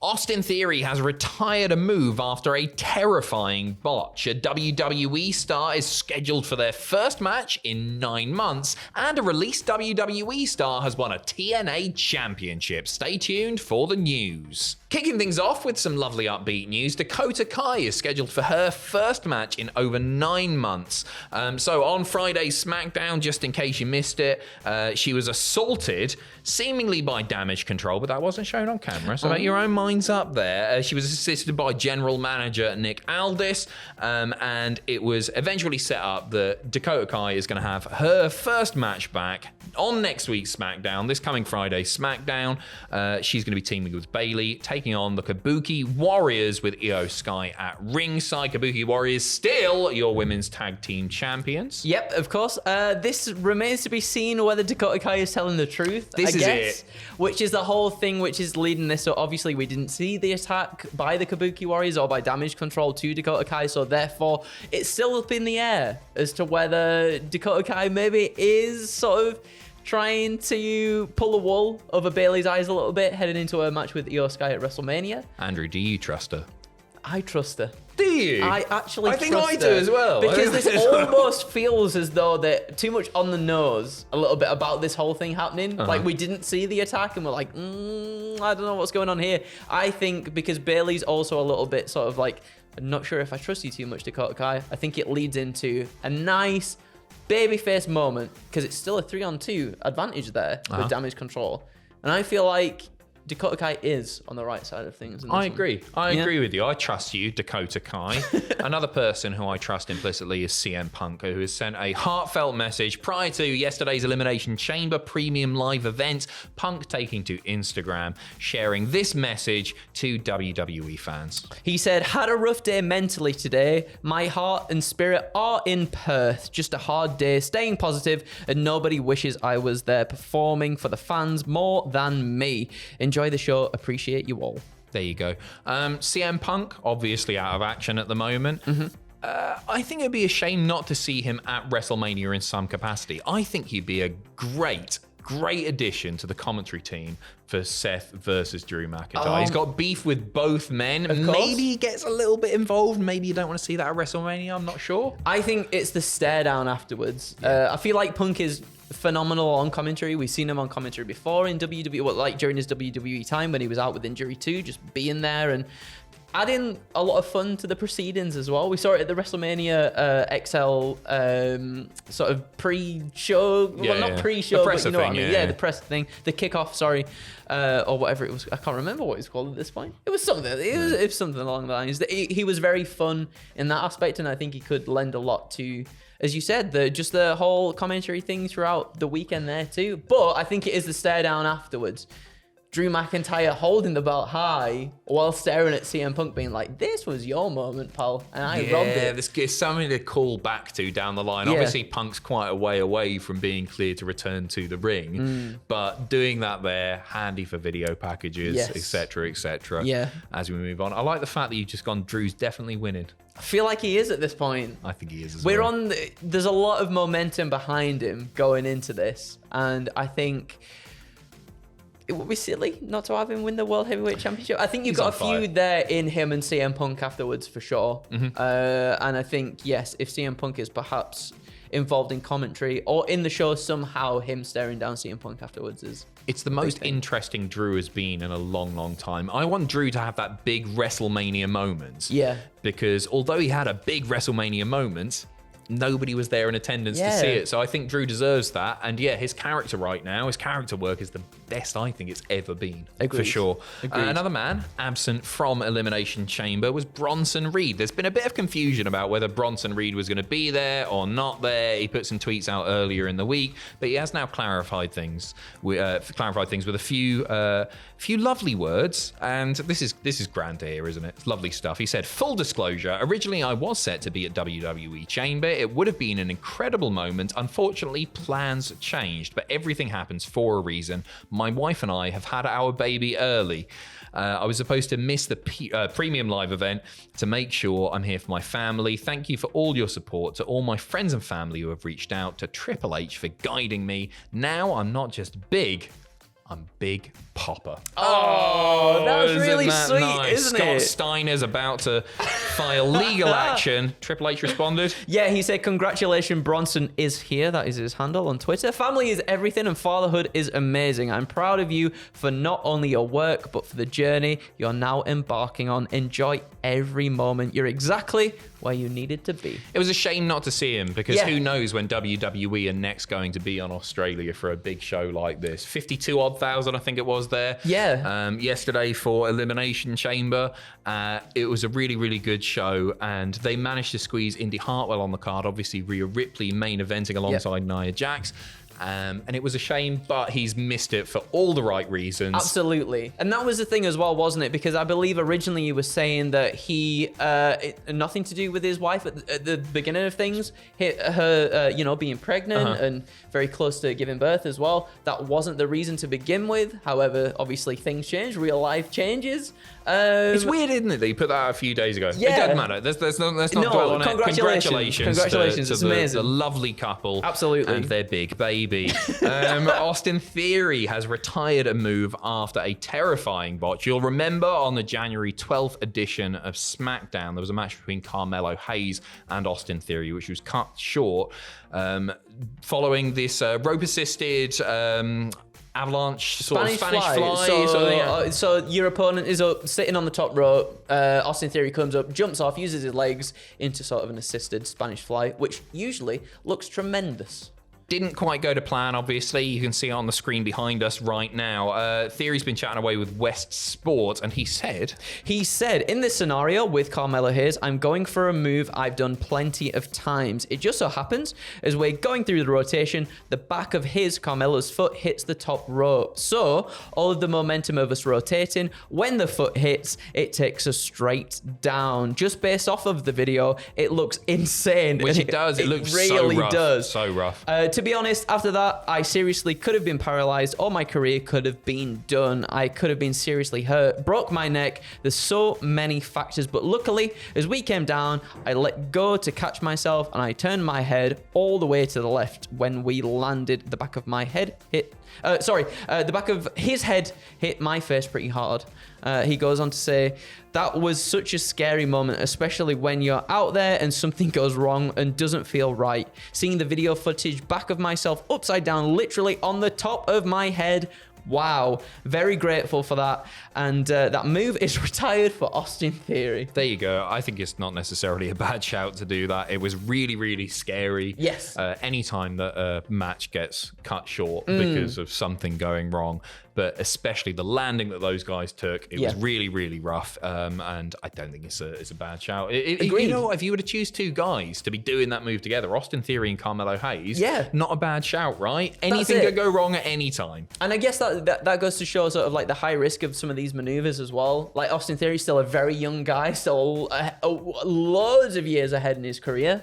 Austin Theory has retired a move after a terrifying botch. A WWE star is scheduled for their first match in 9 months, and a released WWE star has won a TNA championship. Stay tuned for the news. Kicking things off with some lovely upbeat news, Dakota Kai is scheduled for her first match in over 9 months. So on Friday's SmackDown, just in case you missed it, she was assaulted, seemingly by Damage Control, but that wasn't shown on camera, so make your own minds up there. She was assisted by General Manager Nick Aldis, and it was eventually set up that Dakota Kai is going to have her first match back on next week's SmackDown, this coming Friday SmackDown. She's going to be teaming with Bayley, taking on the Kabuki Warriors with Io Sky at ringside. Kabuki Warriors still your women's tag team champions. Yep, of course. This remains to be seen whether Dakota Kai is telling the truth. This is it. Which is the whole thing which is leading this. So obviously we didn't see the attack by the Kabuki Warriors or by Damage Control to Dakota Kai. So therefore it's still up in the air as to whether Dakota Kai maybe is sort of trying to pull the wool over Bayley's eyes a little bit, heading into a match with Io Sky at WrestleMania. Andrew, do you trust her? I trust her. Do you? I actually think trust I do her. as well. Because this almost feels as though they're too much on the nose a little bit about this whole thing happening. Like we didn't see the attack and we're like, I don't know what's going on here. I think because Bayley's also a little bit sort of like, I'm not sure if I trust you too much, Dakota Kai. I think it leads into a nice babyface moment because it's still a 3-on-2 advantage there with Damage Control. And I feel like Dakota Kai is on the right side of things. I agree. I agree with you. I trust you, Dakota Kai. Another person who I trust implicitly is CM Punk, who has sent a heartfelt message prior to yesterday's Elimination Chamber premium live event. Punk taking to Instagram, sharing this message to WWE fans. He said, had a rough day mentally today. My heart and spirit are in Perth. Just a hard day, staying positive, and nobody wishes I was there performing for the fans more than me. Enjoy the show. Appreciate you all. There you go. CM Punk, obviously out of action at the moment. I think it'd be a shame not to see him at WrestleMania in some capacity. I think he'd be a great addition to the commentary team for Seth versus Drew McIntyre. He's got beef with both men. Maybe he gets a little bit involved. Maybe you don't want to see that at WrestleMania. I'm not sure. I think it's the stare down afterwards. I feel like Punk is phenomenal on commentary. We've seen him on commentary before in WWE, like during his WWE time when he was out with injury too, just being there and adding a lot of fun to the proceedings as well. We saw it at the WrestleMania XL sort of pre-show, not pre-show, but you know what I mean. Yeah, the press thing, the kickoff, sorry, or whatever it was. I can't remember what it was called at this point. It was something. It was something along the lines. He was very fun in that aspect, and I think he could lend a lot to, as you said, just the whole commentary thing throughout the weekend there too. But I think it is the stare down afterwards. Drew McIntyre holding the belt high while staring at CM Punk being like, this was your moment, pal, and I robbed it. This is something to call back to down the line. Obviously, Punk's quite a way away from being cleared to return to the ring, but doing that there, handy for video packages, etc., etc. As we move on. I like the fact that you've just gone, Drew's definitely winning. I feel like he is at this point. I think he is as well. There's a lot of momentum behind him going into this, and I think it would be silly not to have him win the World Heavyweight Championship. I think you've got a feud there in him and CM Punk afterwards for sure. And I think, yes, if CM Punk is perhaps involved in commentary or in the show somehow, him staring down CM Punk afterwards is... It's the most interesting Drew has been in a long, long time. I want Drew to have that big WrestleMania moment. Yeah. Because although he had a big WrestleMania moment, nobody was there in attendance to see it. So I think Drew deserves that. And yeah, his character right now, his character work is the best I think it's ever been. Agreed. For sure. Agreed. Another man absent from Elimination Chamber was Bronson Reed. There's been a bit of confusion about whether Bronson Reed was going to be there or not there. He put some tweets out earlier in the week, but he has now clarified things with a few lovely words. And this is grand to hear, isn't it? It's lovely stuff. He said, full disclosure, originally I was set to be at WWE Chamber. It would have been an incredible moment. Unfortunately, plans changed, but everything happens for a reason. My wife and I have had our baby early. I was supposed to miss the premium live event to make sure I'm here for my family. Thank you for all your support, to all my friends and family who have reached out, to Triple H for guiding me. Now I'm not just big, I'm Big Popper. Oh, that's really that sweet, nice? isn't Scott it? Steiner's about to file legal action. Triple H responded. Yeah, he said, congratulations, Bronson is here. That is his handle on Twitter. Family is everything and fatherhood is amazing. I'm proud of you for not only your work, but for the journey you're now embarking on. Enjoy every moment. You're exactly where you needed to be. It was a shame not to see him because Yeah. who knows when WWE are next going to be on Australia for a big show like this. 52,000 odd, I think it was there. Yeah. Yesterday for Elimination Chamber. It was a really, really good show, and they managed to squeeze Indy Hartwell on the card. Obviously, Rhea Ripley main eventing alongside Nia Jax. And it was a shame, but he's missed it for all the right reasons. Absolutely. And that was the thing as well, wasn't it? Because I believe originally you were saying that he, nothing to do with his wife at the beginning of things, hit her, being pregnant and very close to giving birth as well. That wasn't the reason to begin with. However, obviously things change, real life changes. It's weird, isn't it, that you put that out a few days ago? Yeah. It doesn't matter. Let's not dwell on it. Congratulations. To It's amazing. the lovely couple. Absolutely. And their big baby. Austin Theory has retired a move after a terrifying botch. You'll remember on the January 12th edition of SmackDown, there was a match between Carmelo Hayes and Austin Theory, which was cut short following this rope-assisted... avalanche, Spanish fly. So your opponent is up, sitting on the top rope. Austin Theory comes up, jumps off, uses his legs into sort of an assisted Spanish fly, which usually looks tremendous. Didn't quite go to plan, obviously. You can see it on the screen behind us right now. Theory's been chatting away with West Sport, and he said, in this scenario with Carmelo Hayes, I'm going for a move I've done plenty of times. It just so happens, as we're going through the rotation, the back of Carmelo's foot hits the top rope. So, all of the momentum of us rotating, when the foot hits, it takes us straight down. Just based off of the video, it looks insane. which it does. It looks really so rough. does. So rough. To be honest, after that, I seriously could have been paralyzed, or my career could have been done. I could have been seriously hurt, broke my neck. There's so many factors, but luckily, as we came down, I let go to catch myself, and I turned my head all the way to the left when we landed. The back of my head hit. The back of his head hit my face pretty hard. He goes on to say, that was such a scary moment, especially when you're out there and something goes wrong and doesn't feel right. Seeing the video footage back of myself upside down, literally on the top of my head. Wow, very grateful for that. And that move is retired for Austin Theory. There you go. I think it's not necessarily a bad shout to do that. It was really, really scary. Yes. Anytime that a match gets cut short because of something going wrong, but especially the landing that those guys took, it was really, really rough. And I don't think it's a bad shout. Agreed. You know what? If you were to choose two guys to be doing that move together, Austin Theory and Carmelo Hayes, not a bad shout, right? Anything could go wrong at any time. And I guess that goes to show sort of like the high risk of some of these maneuvers as well. Like Austin Theory's still a very young guy, still loads of years ahead in his career.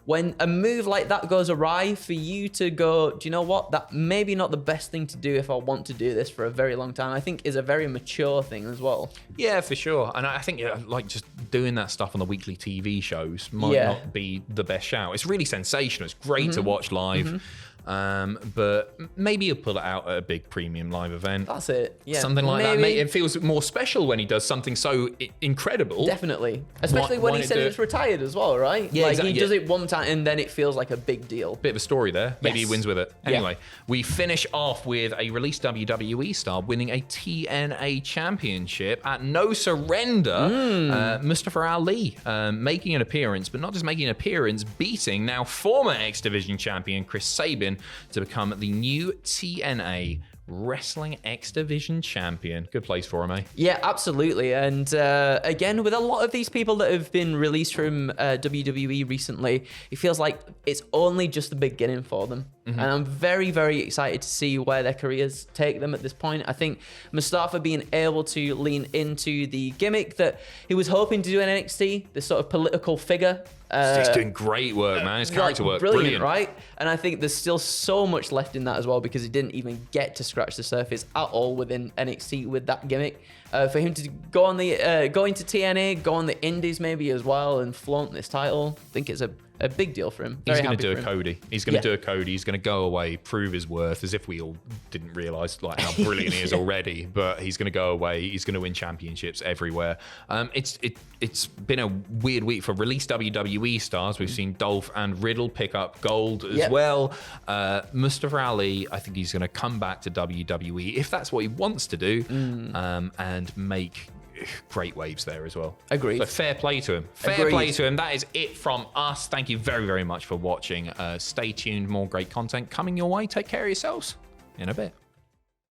When a move like that goes awry, for you to go, do you know what? That maybe not the best thing to do if I want to do this for a very long time, I think is a very mature thing as well. Yeah, for sure. And I think like just doing that stuff on the weekly TV shows might not be the best shout. It's really sensational. It's great to watch live. But maybe he'll pull it out at a big premium live event. That's it. Yeah. Something like that. It feels more special when he does something so incredible. Definitely. Especially when he said it's retired as well, right? Yeah, like exactly. He does it one time and then it feels like a big deal. Bit of a story there. Maybe he wins with it. Yeah. Anyway, we finish off with a released WWE star winning a TNA championship at No Surrender. Mustafa Ali making an appearance, but not just making an appearance, beating now former X Division champion Chris Sabin to become the new TNA Wrestling X Division champion. Good place for him, eh? Yeah, absolutely. And again, with a lot of these people that have been released from WWE recently, it feels like it's only just the beginning for them. And I'm very, very excited to see where their careers take them at this point. I think Mustafa being able to lean into the gimmick that he was hoping to do in NXT, this sort of political figure. He's doing great work, man. His character work, brilliant, right? And I think there's still so much left in that as well because he didn't even get to scratch the surface at all within NXT with that gimmick. For him to go on the go into TNA, go on the Indies maybe as well, and flaunt this title, I think it's a A big deal for him. He's Very going to happy do a for him. Cody. He's going to do a Cody. He's going to go away, prove his worth, as if we all didn't realize like how brilliant he is already. But he's going to go away. He's going to win championships everywhere. It's been a weird week for released WWE stars. We've seen Dolph and Riddle pick up gold as well. Mustafa Ali, I think he's going to come back to WWE if that's what he wants to do, and make great waves there as well. Agreed. So fair play to him. Fair play to him. That is it from us. Thank you very, very much for watching. Stay tuned. More great content coming your way. Take care of yourselves. In a bit.